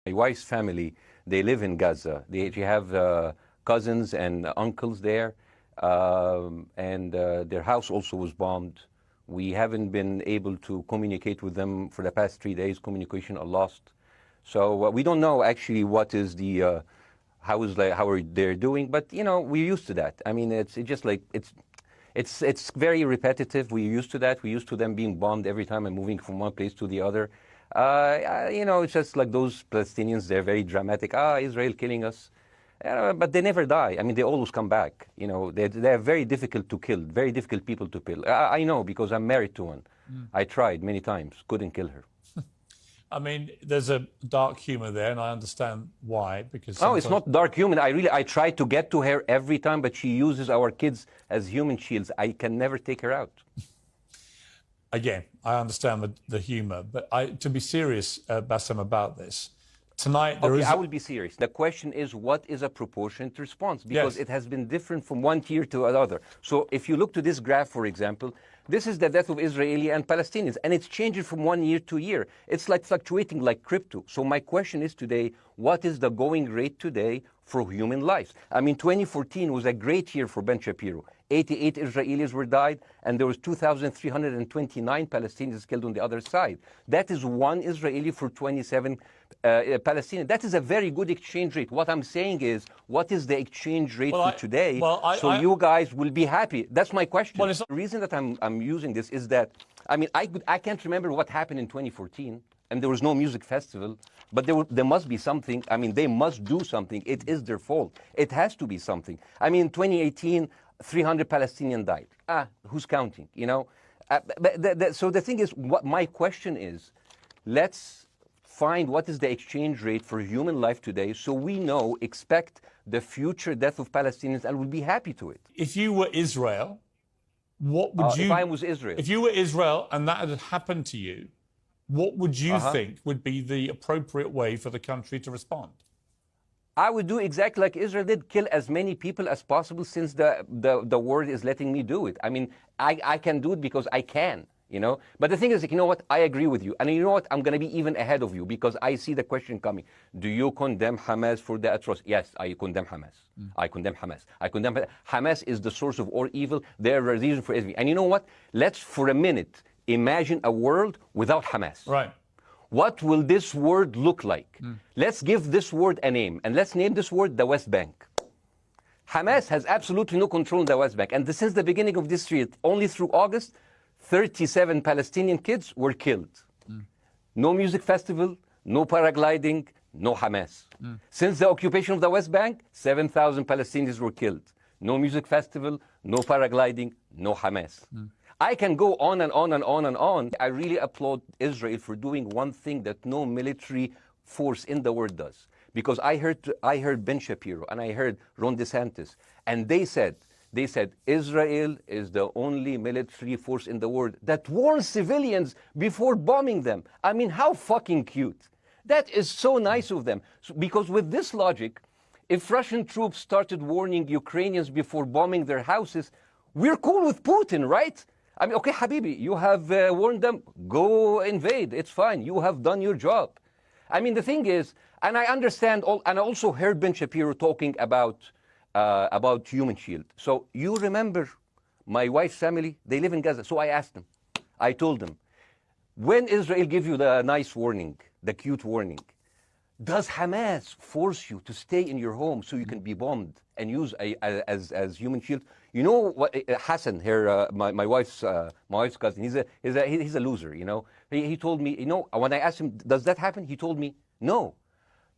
My wife's family, they live in Gaza. They have cousins and uncles there, and their house also was bombed. We haven't been able to communicate with them for the past 3 days. Communication are lost. So we don't know actually what is the, how are they doing, but you know, we're used to that. I mean, it's just like, it's very repetitive. We're used to that. We're used to them being bombed every time and moving from one place to the other. You know, it's just like those Palestinians, they're very dramatic. Israel killing us. But they never die. I mean, they always come back. You know, they're very difficult to kill, very difficult people to kill. I know because I'm married to one. I tried many times, couldn't kill her. I mean, there's a dark humor there, and I understand why, because... No, it's not dark humor. I try to get to her every time, but she uses our kids as human shields. I can never take her out. Again, I understand the humor, but to be serious, Bassem, about this, tonight there is... I will be serious. The question is, what is a proportionate response? Because it has been different from one year to another. So if you look to this graph, for example, this is the death of Israeli and Palestinians, and it's changing from 1 year to year. It's like fluctuating like crypto. So my question is today, what is the going rate today for human lives? I mean, 2014 was a great year for Ben Shapiro. 88 Israelis were died, and there was 2,329 Palestinians killed on the other side. That is one Israeli for 27 Palestinians. That is a very good exchange rate. What I'm saying is, what is the exchange rate for today? So you guys will be happy. That's my question. The reason that I'm using this is that, I mean, I can't remember what happened in 2014, and there was no music festival, but there must be something. I mean, they must do something. It is their fault. It has to be something. I mean, in 2018, 300 Palestinians died. Who's counting, you know? So the thing is, what my question is, let's find what is the exchange rate for human life today so we know, expect the future death of Palestinians and we'll be happy to it. If you were Israel, what would you... If I was Israel. If you were Israel and that had happened to you, what would you think would be the appropriate way for the country to respond? I would do exactly like Israel did, kill as many people as possible since the world is letting me do it. I mean, I can do it because I can, you know. But the thing is, you know what, I agree with you. And you know what, I'm going to be even ahead of you because I see the question coming. Do you condemn Hamas for the atrocity? Yes, I condemn Hamas. I condemn Hamas. I condemn Hamas is the source of all evil. They're a reason for everything. And you know what, let's for a minute imagine a world without Hamas. Right. What will this word look like? Let's give this word a name, and let's name this word the West Bank. Hamas has absolutely no control in the West Bank, and since the beginning of this year, only through August, 37 Palestinian kids were killed. No music festival, no paragliding, no Hamas. Since the occupation of the West Bank, 7,000 Palestinians were killed. No music festival, no paragliding, no Hamas. I can go on and on and on and on. I really applaud Israel for doing one thing that no military force in the world does. Because I heard Ben Shapiro and I heard Ron DeSantis, and they said Israel is the only military force in the world that warns civilians before bombing them. I mean, how fucking cute. That is so nice of them. Because with this logic, if Russian troops started warning Ukrainians before bombing their houses, we're cool with Putin, right? I mean, okay, Habibi, you have warned them, go invade, it's fine, you have done your job. I mean, the thing is, and I understand, and I also heard Ben Shapiro talking about human shield. So you remember my wife's family, they live in Gaza, so I asked them, I told them, when Israel gives you the nice warning, the cute warning, does Hamas force you to stay in your home so you can be bombed and use as human shield? You know what, Hassan here, my wife's cousin, he's a loser, you know. He told me, you know, when I asked him, does that happen? He told me, no.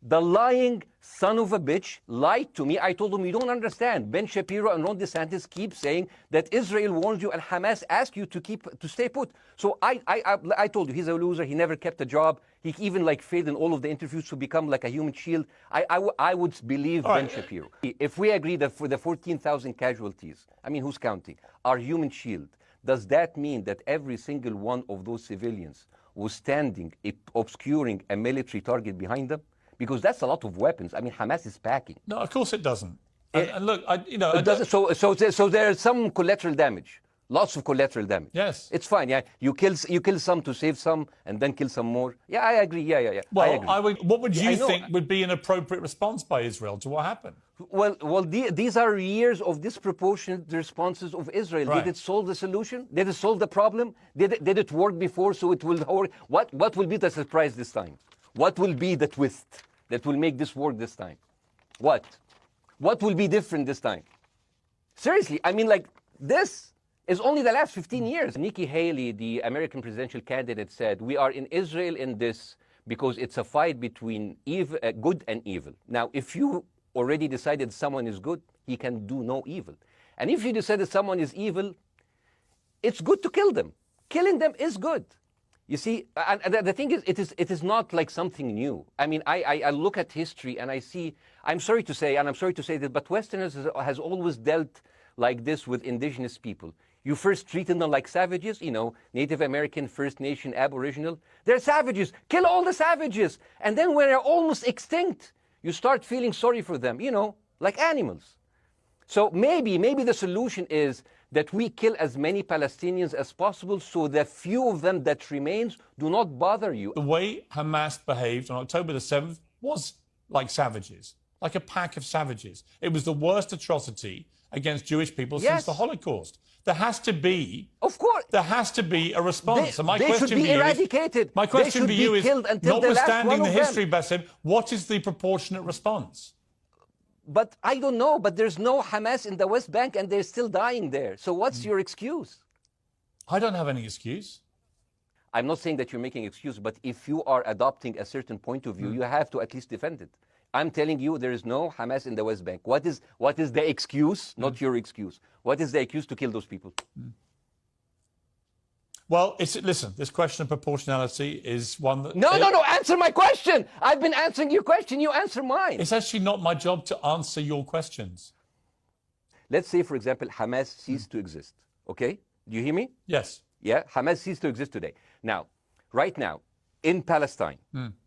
The lying son of a bitch lied to me. I told him, you don't understand. Ben Shapiro and Ron DeSantis keep saying that Israel warns you and Hamas asks you to stay put. So I told you, he's a loser. He never kept a job. He even failed in all of the interviews to become like a human shield. I would believe Ben Shapiro. If we agree that for the 14,000 casualties, I mean, who's counting, are human shield, does that mean that every single one of those civilians was standing, obscuring a military target behind them? Because that's a lot of weapons. I mean, Hamas is packing. No, of course it doesn't. And look, it doesn't. So there's some collateral damage. Lots of collateral damage. Yes. It's fine, yeah. You kill some to save some, and then kill some more. Yeah, I agree, yeah. Well, I agree. what would you I know. think would be an appropriate response by Israel to what happened? Well, these are years of disproportionate responses of Israel. Right. Did it solve the solution? Did it solve the problem? Did it work before, so it will work? What will be the surprise this time? What will be the twist that will make this work this time? What will be different this time? Seriously, I mean, like, this is only the last 15 years. Nikki Haley, the American presidential candidate, said, we are in Israel in this because it's a fight between good and evil. Now, if you already decided someone is good, he can do no evil. And if you decided someone is evil, it's good to kill them. Killing them is good. You see, and the thing is, it is not like something new. I mean, I look at history and I see, I'm sorry to say that, but Westerners has always dealt like this with indigenous people. You first treated them like savages, you know, Native American, First Nation, Aboriginal. They're savages. Kill all the savages. And then when they're almost extinct, you start feeling sorry for them, you know, like animals. So maybe the solution is that we kill as many Palestinians as possible so the few of them that remains do not bother you. The way Hamas behaved on October the 7th was like savages, like a pack of savages. It was the worst atrocity against Jewish people since the Holocaust. There has to be, of course, there has to be a response. They should be eradicated. My question for you is, Notwithstanding the history, Bassem, what is the proportionate response? But I don't know. But there's no Hamas in the West Bank, and they're still dying there. So what's your excuse? I don't have any excuse. I'm not saying that you're making an excuse, but if you are adopting a certain point of view, you have to at least defend it. I'm telling you, there is no Hamas in the West Bank. What is the excuse? Not your excuse. What is the excuse to kill those people? Well, listen, this question of proportionality is one that... No, answer my question. I've been answering your question. You answer mine. It's actually not my job to answer your questions. Let's say, for example, Hamas ceased to exist. Okay? Do you hear me? Yes. Yeah, Hamas ceased to exist today. Now, right now, in Palestine,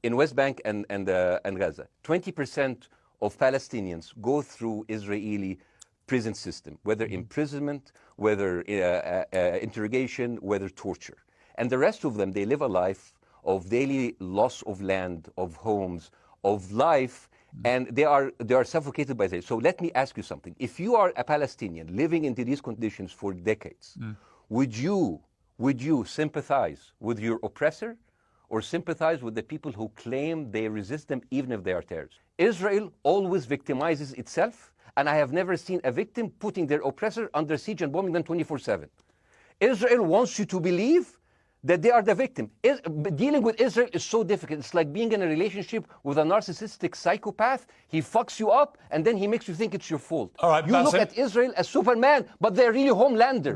in West Bank and Gaza, 20% of Palestinians go through Israeli prison system, whether imprisonment, whether interrogation, whether torture. And the rest of them, they live a life of daily loss of land, of homes, of life, and they are suffocated by this. So let me ask you something. If you are a Palestinian living into these conditions for decades, would you sympathize with your oppressor or sympathize with the people who claim they resist them even if they are terrorists? Israel always victimizes itself, and I have never seen a victim putting their oppressor under siege and bombing them 24/7. Israel wants you to believe that they are the victim. Dealing with Israel is so difficult. It's like being in a relationship with a narcissistic psychopath. He fucks you up, and then he makes you think it's your fault. All right, you look Bassem. at Israel as Superman, but they're really Homelander.